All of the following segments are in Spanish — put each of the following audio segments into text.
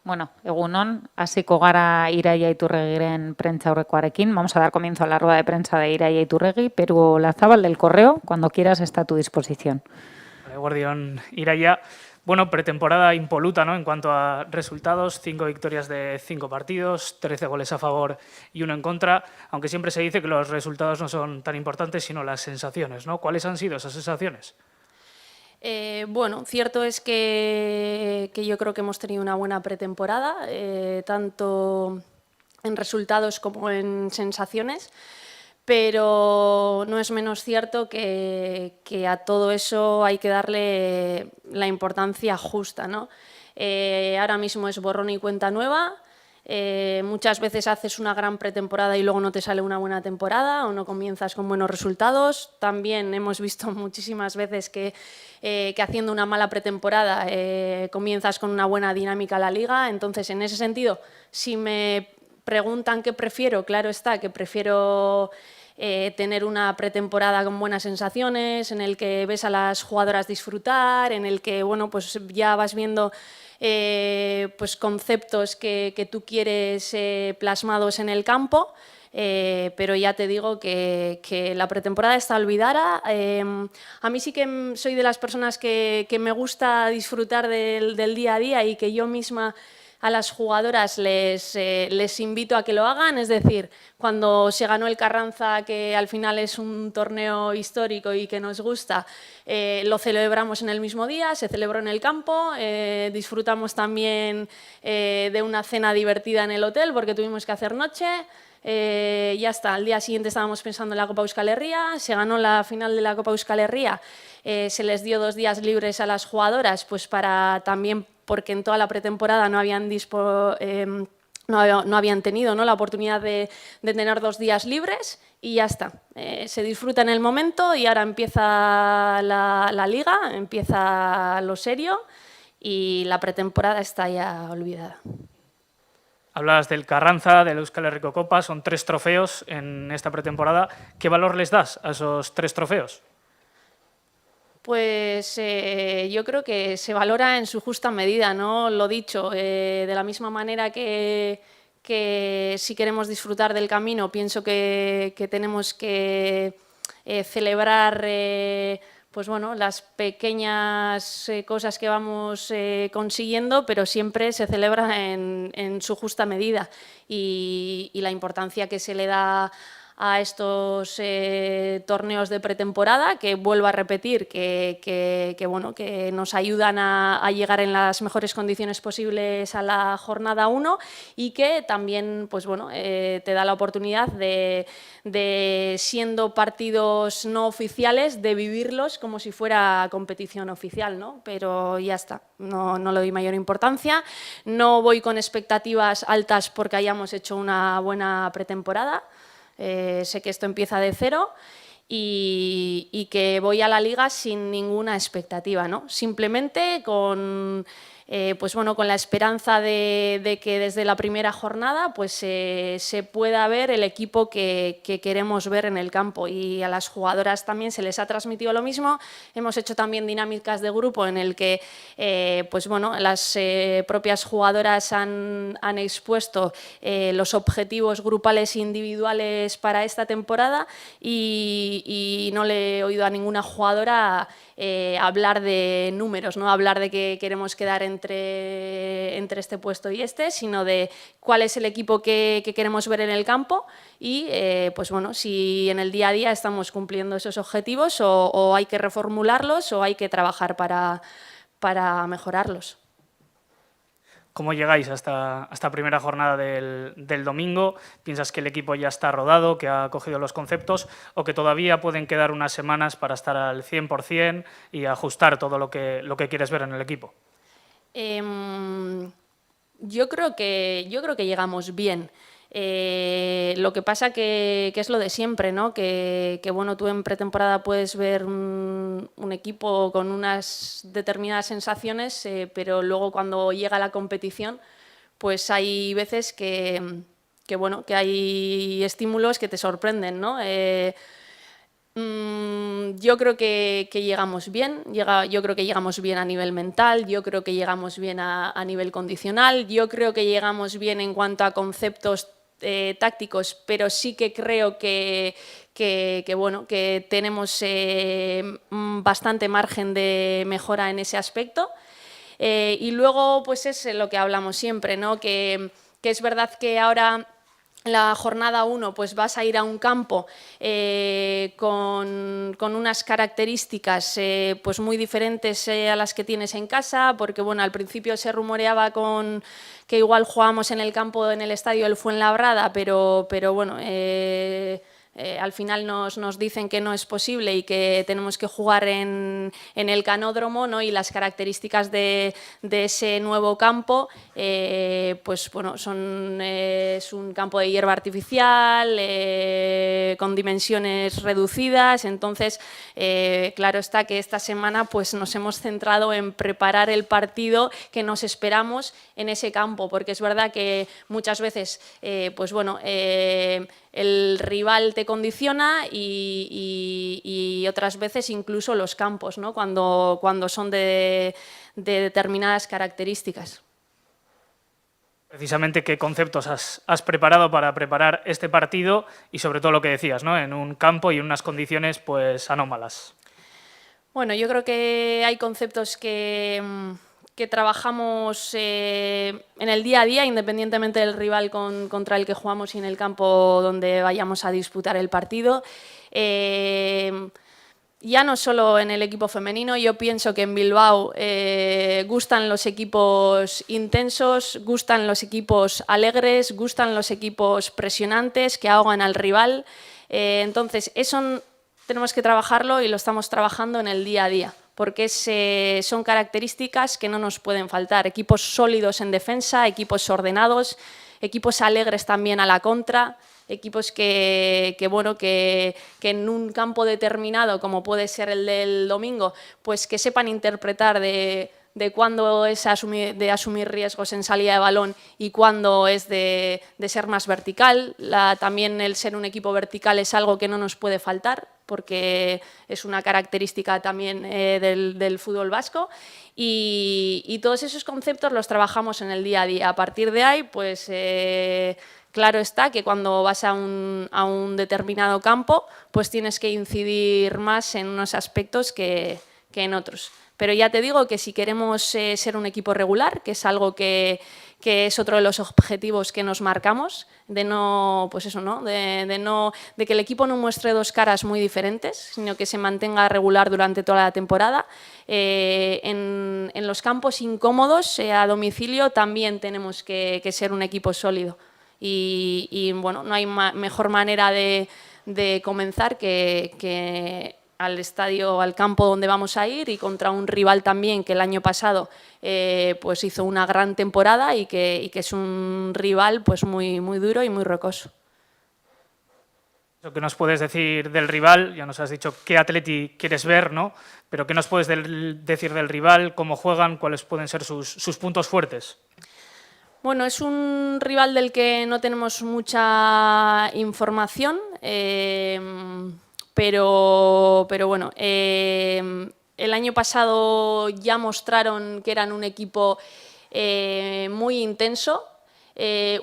Bueno, egunon, hasiko gara Iraia Iturregiren prentsaurrekoarekin. Vamos a dar comienzo a la rueda de prensa de Iraia Iturregui. Perú Olazábal del Correo, cuando quieras está a tu disposición. Vale, Guardión Iraia. Bueno, pretemporada impoluta, ¿no? En cuanto a resultados, 5 victorias de 5 partidos, 13 goles a favor y 1 en contra, aunque siempre se dice que los resultados no son tan importantes, sino las sensaciones, ¿no? ¿Cuáles han sido esas sensaciones? Bueno, cierto es que yo creo que hemos tenido una buena pretemporada, tanto en resultados como en sensaciones, pero no es menos cierto que a todo eso hay que darle la importancia justa, ¿no? Ahora mismo es borrón y cuenta nueva. Muchas veces haces una gran pretemporada y luego no te sale una buena temporada o no comienzas con buenos resultados. También hemos visto muchísimas veces que haciendo una mala pretemporada comienzas con una buena dinámica la liga. Entonces, en ese sentido, si me preguntan qué prefiero, claro está, que prefiero tener una pretemporada con buenas sensaciones, en el que ves a las jugadoras disfrutar, en el que bueno, pues ya vas viendo pues conceptos que tú quieres plasmados en el campo, pero ya te digo que la pretemporada está olvidada. A mí sí que soy de las personas que me gusta disfrutar del día a día y que yo misma a las jugadoras les invito a que lo hagan, es decir, cuando se ganó el Carranza, que al final es un torneo histórico y que nos gusta, lo celebramos en el mismo día, se celebró en el campo, disfrutamos también de una cena divertida en el hotel porque tuvimos que hacer noche. Ya está, al día siguiente estábamos pensando en la Copa Euskal Herria, se ganó la final de la Copa Euskal Herria, se les dio 2 días libres a las jugadoras pues para también, porque en toda la pretemporada no habían no habían tenido, ¿no?, la oportunidad de tener 2 días libres y ya está. Se disfruta en el momento y ahora empieza la liga, empieza lo serio y la pretemporada está ya olvidada. Hablabas del Carranza, del Euskal Herriko Copa, son 3 trofeos en esta pretemporada. ¿Qué valor les das a esos 3 trofeos? Pues yo creo que se valora en su justa medida, ¿no? Lo dicho, de la misma manera que si queremos disfrutar del camino, pienso que tenemos que celebrar pues bueno, las pequeñas cosas que vamos consiguiendo, pero siempre se celebra en su justa medida y la importancia que se le da a estos torneos de pretemporada, que vuelvo a repetir bueno, que nos ayudan a llegar en las mejores condiciones posibles a la jornada 1 y que también pues bueno, te da la oportunidad de, siendo partidos no oficiales, de vivirlos como si fuera competición oficial, ¿no? Pero ya está, no le doy mayor importancia, no voy con expectativas altas porque hayamos hecho una buena pretemporada. Sé que esto empieza de cero y que voy a la liga sin ninguna expectativa, ¿no? Simplemente con, pues bueno, con la esperanza de que desde la primera jornada pues, se pueda ver el equipo que queremos ver en el campo, y a las jugadoras también se les ha transmitido lo mismo. Hemos hecho también dinámicas de grupo en el que pues bueno, las propias jugadoras han expuesto los objetivos grupales e individuales para esta temporada y no le he oído a ninguna jugadora hablar de números, no hablar de que queremos quedar entre este puesto y este, sino de cuál es el equipo que queremos ver en el campo y pues bueno, si en el día a día estamos cumpliendo esos objetivos o hay que reformularlos o hay que trabajar para mejorarlos. ¿Cómo llegáis a esta primera jornada del domingo? ¿Piensas que el equipo ya está rodado, que ha cogido los conceptos o que todavía pueden quedar unas semanas para estar al 100% y ajustar todo lo que quieres ver en el equipo? Yo creo que llegamos bien. Lo que pasa que es lo de siempre, ¿no? Que bueno, tú en pretemporada puedes ver un equipo con unas determinadas sensaciones, pero luego cuando llega la competición, pues hay veces bueno, que hay estímulos que te sorprenden, ¿no? Yo creo que llegamos bien, yo creo que llegamos bien a nivel mental, yo creo que llegamos bien a nivel condicional, yo creo que llegamos bien en cuanto a conceptos tácticos, pero sí que creo que bueno, que tenemos bastante margen de mejora en ese aspecto. Y luego, pues es lo que hablamos siempre, ¿no? Que es verdad que ahora la jornada 1 pues vas a ir a un campo con unas características pues muy diferentes a las que tienes en casa, porque bueno, al principio se rumoreaba que igual jugábamos en el campo, en el estadio del Fuenlabrada, pero bueno, al final nos dicen que no es posible y que tenemos que jugar en el Canódromo, ¿no? Y las características de ese nuevo campo, pues bueno, es un campo de hierba artificial, con dimensiones reducidas. Entonces, claro está que esta semana pues nos hemos centrado en preparar el partido que nos esperamos en ese campo, porque es verdad que muchas veces, pues bueno, el rival te condiciona y otras veces incluso los campos, ¿no? Cuando son de determinadas características. Precisamente, ¿qué conceptos has preparado para preparar este partido y sobre todo lo que decías, ¿no? En un campo y en unas condiciones pues anómalas? Bueno, yo creo que hay conceptos que trabajamos en el día a día, independientemente del rival contra el que jugamos y en el campo donde vayamos a disputar el partido. Ya no solo en el equipo femenino, yo pienso que en Bilbao gustan los equipos intensos, gustan los equipos alegres, gustan los equipos presionantes que ahogan al rival. Entonces, eso tenemos que trabajarlo y lo estamos trabajando en el día a día, porque son características que no nos pueden faltar. Equipos sólidos en defensa, equipos ordenados, equipos alegres también a la contra, equipos que en un campo determinado, como puede ser el del domingo, pues que sepan interpretar de cuándo es de asumir riesgos en salida de balón y cuándo es de ser más vertical. También el ser un equipo vertical es algo que no nos puede faltar, porque es una característica también del fútbol vasco, y todos esos conceptos los trabajamos en el día a día. A partir de ahí, pues claro está que cuando vas a un determinado campo, pues tienes que incidir más en unos aspectos que en otros. Pero ya te digo que si queremos ser un equipo regular, que es algo que es otro de los objetivos que nos marcamos, de que el equipo no muestre dos caras muy diferentes, sino que se mantenga regular durante toda la temporada. En los campos incómodos, a domicilio, también tenemos que ser un equipo sólido. Y bueno, no hay mejor manera de comenzar que al estadio, al campo donde vamos a ir, y contra un rival también que el año pasado pues hizo una gran temporada y que es un rival pues muy, muy duro y muy rocoso. ¿Qué nos puedes decir del rival? Ya nos has dicho qué Atleti quieres ver, ¿no? Pero ¿qué nos puedes decir del rival? ¿Cómo juegan? ¿Cuáles pueden ser sus puntos fuertes? Bueno, es un rival del que no tenemos mucha información, pero bueno, el año pasado ya mostraron que eran un equipo muy intenso,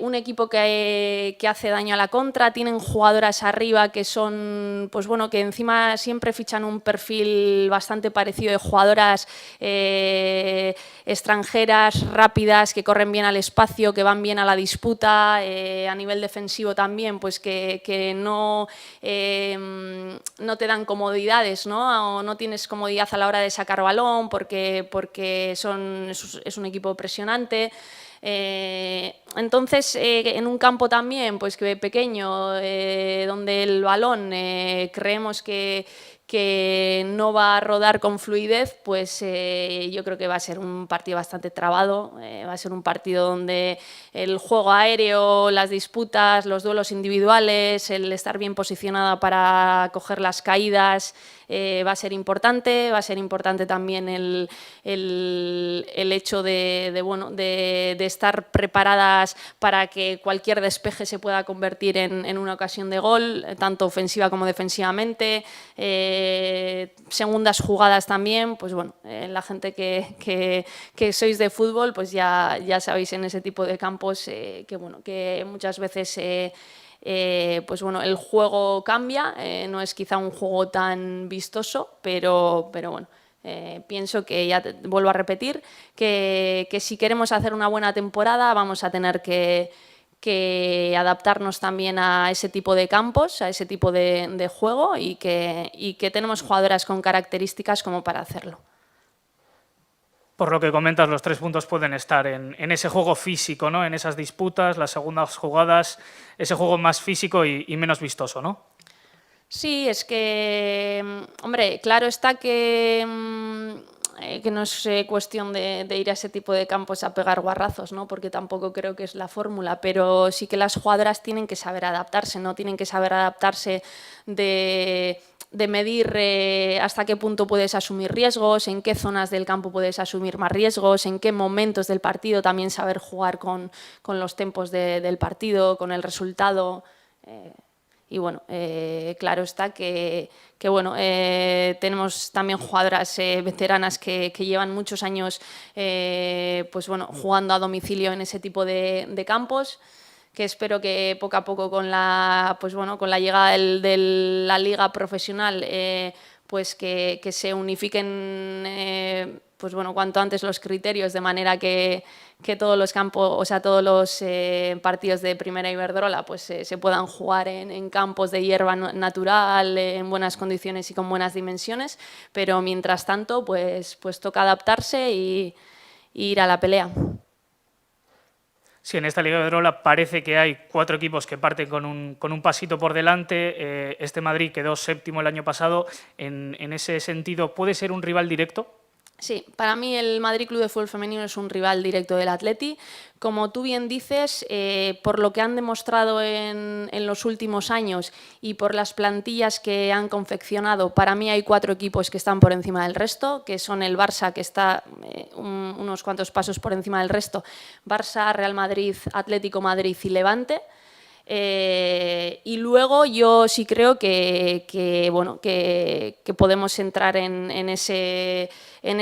un equipo que hace daño a la contra. Tienen jugadoras arriba que son, pues bueno, que encima siempre fichan un perfil bastante parecido de jugadoras extranjeras, rápidas, que corren bien al espacio, que van bien a la disputa, a nivel defensivo también, pues que no te dan comodidades, ¿no? O no tienes comodidad a la hora de sacar balón porque es un equipo presionante. Entonces, en un campo también pues que pequeño, donde el balón creemos que que no va a rodar con fluidez, pues yo creo que va a ser un partido bastante trabado, va a ser un partido donde el juego aéreo, las disputas, los duelos individuales, el estar bien posicionada para coger las caídas, va a ser importante también el hecho de estar preparadas para que cualquier despeje se pueda convertir en una ocasión de gol, tanto ofensiva como defensivamente, segundas jugadas también, pues bueno, la gente que sois de fútbol, pues ya sabéis en ese tipo de campos que muchas veces pues bueno, el juego cambia, no es quizá un juego tan vistoso, pero bueno, pienso que, vuelvo a repetir, que si queremos hacer una buena temporada vamos a tener que adaptarnos también a ese tipo de campos, a ese tipo de juego y que tenemos jugadoras con características como para hacerlo. Por lo que comentas, los 3 puntos pueden estar en ese juego físico, ¿no? En esas disputas, las segundas jugadas, ese juego más físico y menos vistoso, ¿no? Sí, es que, hombre, claro está que no es cuestión de ir a ese tipo de campos a pegar guarrazos, ¿no? Porque tampoco creo que es la fórmula, pero sí que las jugadoras tienen que saber adaptarse, ¿no? Tienen que saber adaptarse de medir hasta qué punto puedes asumir riesgos, en qué zonas del campo puedes asumir más riesgos, en qué momentos del partido también saber jugar con los tempos del partido, con el resultado. Y bueno, claro está que bueno, tenemos también jugadoras veteranas que llevan muchos años pues bueno, jugando a domicilio en ese tipo de campos, que espero que poco a poco con la llegada de la liga profesional pues que se unifiquen pues bueno, cuanto antes los criterios, de manera que todos los campos, o sea, todos los partidos de Primera Iberdrola pues se puedan jugar en campos de hierba natural, en buenas condiciones y con buenas dimensiones, pero mientras tanto pues toca adaptarse y ir a la pelea. Sí, en esta Liga Iberdrola parece que hay 4 equipos que parten con un pasito por delante. Este Madrid quedó séptimo el año pasado. En ese sentido, ¿puede ser un rival directo? Sí, para mí el Madrid Club de Fútbol Femenino es un rival directo del Atleti. Como tú bien dices, por lo que han demostrado en los últimos años y por las plantillas que han confeccionado, para mí hay 4 equipos que están por encima del resto, que son el Barça, que está unos cuantos pasos por encima del resto, Barça, Real Madrid, Atlético Madrid y Levante. Y luego yo sí creo que podemos entrar en ese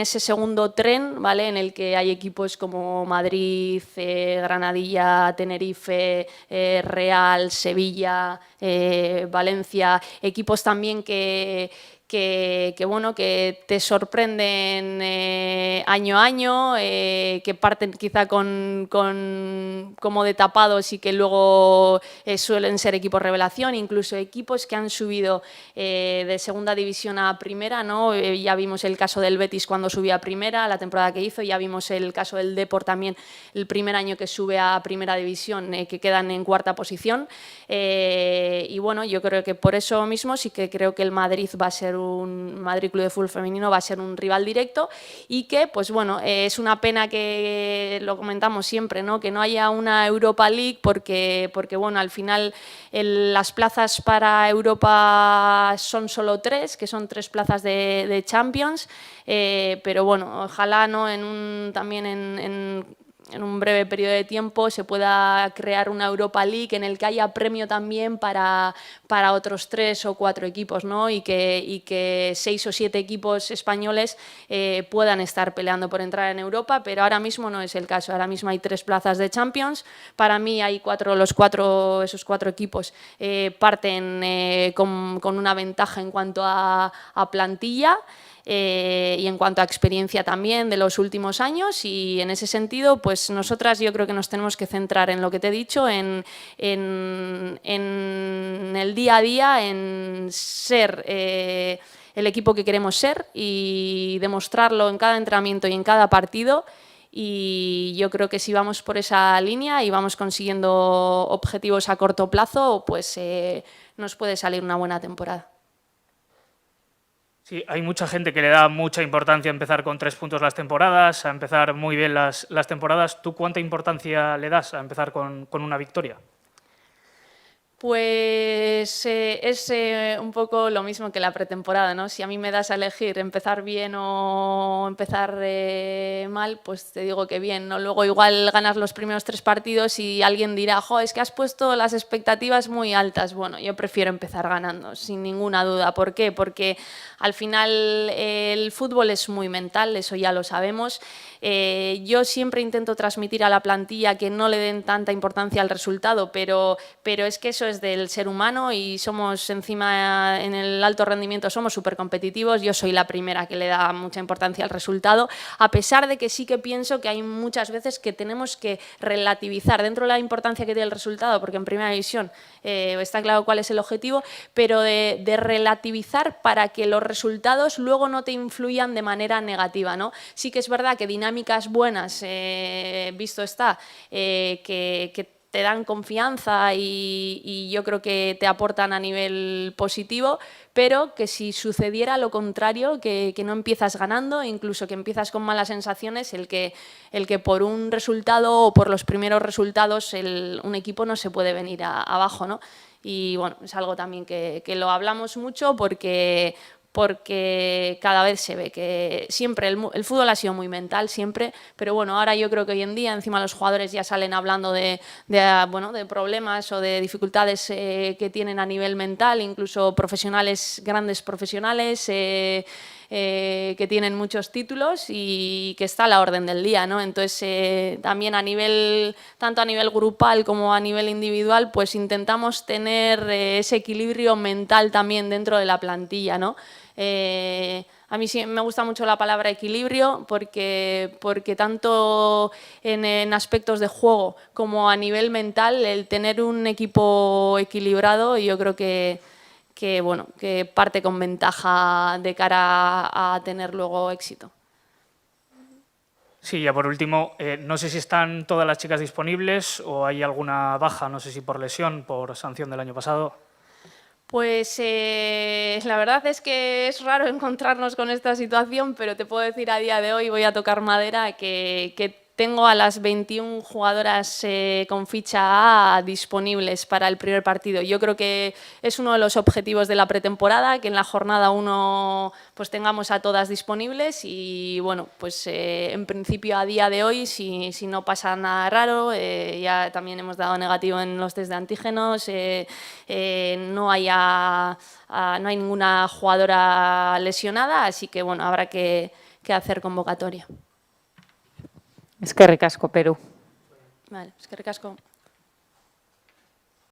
segundo tren, ¿vale? En el que hay equipos como Madrid, Granadilla, Tenerife, Real, Sevilla, Valencia, equipos también que te sorprenden año a año, que parten quizá como de tapados y que luego suelen ser equipos revelación, incluso equipos que han subido de segunda división a primera, ¿no? Ya vimos el caso del Betis cuando subió a primera, la temporada que hizo, ya vimos el caso del Depor también, el primer año que sube a primera división, que quedan en 4ª posición. Y bueno, yo creo que por eso mismo sí que creo que el Madrid va a ser Madrid Club de Fútbol Femenino va a ser un rival directo y que, pues bueno, es una pena que lo comentamos siempre, ¿no? Que no haya una Europa League porque bueno, al final las plazas para Europa son solo 3, que son 3 plazas de Champions, pero bueno, ojalá, ¿no? También en un breve periodo de tiempo se pueda crear una Europa League en el que haya premio también para otros 3 o 4 equipos, ¿no? y que 6 o 7 equipos españoles puedan estar peleando por entrar en Europa, pero ahora mismo no es el caso. Ahora mismo hay 3 plazas de Champions. Para mí hay esos 4 equipos parten con una ventaja en cuanto a plantilla. Y en cuanto a experiencia también de los últimos años, y en ese sentido pues nosotras yo creo que nos tenemos que centrar en lo que te he dicho, en el día a día, en ser el equipo que queremos ser y demostrarlo en cada entrenamiento y en cada partido. Y yo creo que si vamos por esa línea y vamos consiguiendo objetivos a corto plazo, pues nos puede salir una buena temporada. Sí, hay mucha gente que le da mucha importancia a empezar con 3 puntos las temporadas, a empezar muy bien las temporadas. ¿Tú cuánta importancia le das a empezar con una victoria? Pues es un poco lo mismo que la pretemporada, ¿no? Si a mí me das a elegir empezar bien o empezar mal, pues te digo que bien, ¿no? Luego igual ganas los primeros 3 partidos y alguien dirá, jo, es que has puesto las expectativas muy altas. Bueno, yo prefiero empezar ganando, sin ninguna duda. ¿Por qué? Porque al final el fútbol es muy mental, eso ya lo sabemos. Yo siempre intento transmitir a la plantilla que no le den tanta importancia al resultado, pero es que eso es del ser humano y somos encima en el alto rendimiento, somos súper competitivos. Yo soy la primera que le da mucha importancia al resultado, a pesar de que sí que pienso que hay muchas veces que tenemos que relativizar dentro de la importancia que tiene el resultado, porque en primera división está claro cuál es el objetivo, pero de relativizar para que los resultados luego no te influyan de manera negativa, ¿no? Sí que es verdad que dinámicas buenas, visto está, que te dan confianza y yo creo que te aportan a nivel positivo, pero que si sucediera lo contrario, que no empiezas ganando, incluso que empiezas con malas sensaciones, el que por un resultado o por los primeros resultados un equipo no se puede venir abajo, ¿no? Y bueno, es algo también que lo hablamos mucho porque cada vez se ve que siempre el fútbol ha sido muy mental, siempre, pero bueno, ahora yo creo que hoy en día encima los jugadores ya salen hablando de problemas o de dificultades que tienen a nivel mental, incluso profesionales, grandes profesionales, que tienen muchos títulos y que está a la orden del día, ¿no? Entonces, también tanto a nivel grupal como a nivel individual, pues intentamos tener ese equilibrio mental también dentro de la plantilla, ¿no? A mí sí me gusta mucho la palabra equilibrio porque tanto en aspectos de juego como a nivel mental, el tener un equipo equilibrado, yo creo que parte con ventaja de cara a tener luego éxito. Sí, ya por último, no sé si están todas las chicas disponibles o hay alguna baja, no sé si por lesión, por sanción del año pasado. Pues la verdad es que es raro encontrarnos con esta situación, pero te puedo decir a día de hoy, voy a tocar madera, que tengo a las 21 jugadoras con ficha A disponibles para el primer partido. Yo creo que es uno de los objetivos de la pretemporada, que en la jornada 1 pues tengamos a todas disponibles y bueno, pues en principio a día de hoy, si no pasa nada raro, ya también hemos dado negativo en los test de antígenos, no hay ninguna jugadora lesionada, así que bueno, habrá que hacer convocatoria. Eskerrik asko, Peru. Vale, eskerrik asko.